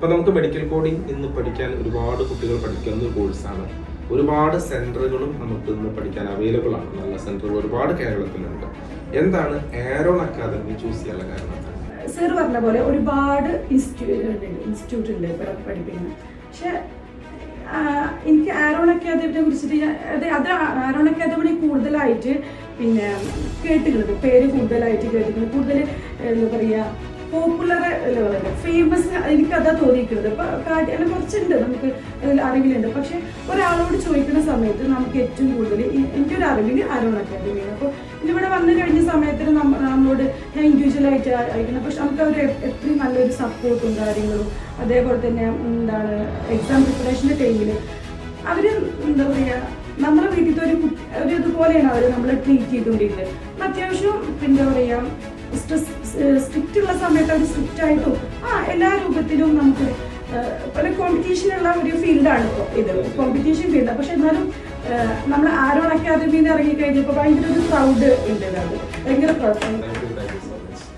അപ്പോൾ നമുക്ക് medical coding ഇന്ന് പഠിക്കാൻ ഒരുപാട് കുട്ടികൾ പഠിക്കുന്ന ഒരു കോഴ്സാണ്. ഒരുപാട് സെന്ററുകളും നമുക്ക് ഇന്ന് പഠിക്കാൻ അവൈലബിൾ ആണ്. നല്ല സെന്ററുകൾ ഒരുപാട് കേരളത്തിലുണ്ട്. എന്താണ് ആരോൺ അക്കാദമി ചൂസ് ചെയ്യാനുള്ള കാരണം? സർ പറഞ്ഞ പോലെ ഒരുപാട് ഇൻസ്റ്റിറ്റ്യൂട്ട് ഉണ്ട് ഇവിടെ പഠിപ്പിക്കുന്നത്. പക്ഷെ എനിക്ക് ആരോൺ അക്കാദമിനെ കുറിച്ചിട്ട് അത് ആരോൺ അക്കാദമി കൂടുതലായിട്ട് പിന്നെ കേട്ടിട്ടുള്ളത്, പേര് കൂടുതലായിട്ട് കേട്ടിട്ടുണ്ട്. കൂടുതൽ എന്താ പറയുക, പോപ്പുലർ ലെവലുണ്ട്, ഫേമസ്. എനിക്കതാ തോന്നിയിരിക്കുന്നത്. ഇപ്പം അതിനെ കുറച്ചുണ്ട്, നമുക്ക് അറിവിലുണ്ട്. പക്ഷെ ഒരാളോട് ചോദിക്കുന്ന സമയത്ത് നമുക്ക് ഏറ്റവും കൂടുതൽ എൻ്റെ ഒരു അറിവിൽ ആരോൺ അക്കാദമിയാണ്. അപ്പോൾ ഇതിവിടെ വന്നു കഴിഞ്ഞ സമയത്തിന് നമ്മളോട് ഞാൻ ഇൻഡിവിജ്വലായിട്ട് അയക്കുന്നത്. പക്ഷെ നമുക്ക് അവർ എത്രയും നല്ലൊരു സപ്പോർട്ടും കാര്യങ്ങളും, അതേപോലെ തന്നെ എന്താണ് എക്സാം പ്രിപ്പറേഷൻ്റെ ടൈമിൽ അവർ എന്താ പറയുക, നമ്മളെ വീട്ടിലത്തെ ഒരു ഇതുപോലെയാണ് അവർ നമ്മളെ ട്രീറ്റ് ചെയ്തുകൊണ്ടിരുന്നത്. അത്യാവശ്യം എന്താ പറയുക, സ്ട്രിക്റ്റ് ഉള്ള സമയത്ത് അവർ സ്ട്രിക്റ്റ് ആയിട്ടും എല്ലാ രൂപത്തിലും നമുക്ക് പല കോമ്പറ്റീഷനുള്ള ഒരു ഫീൽഡാണ് ഇപ്പോൾ ഇത്, കോമ്പറ്റീഷൻ ഫീൽഡാണ്. പക്ഷെ എന്നാലും നമ്മൾ ആരോൺ അക്കാദമിയിൽ നിന്ന് ഇറങ്ങിക്കഴിഞ്ഞപ്പോൾ ഭയങ്കര ഒരു പ്രൗഡ് ഉണ്ട്. അത് ഭയങ്കര പ്രൗഡ്.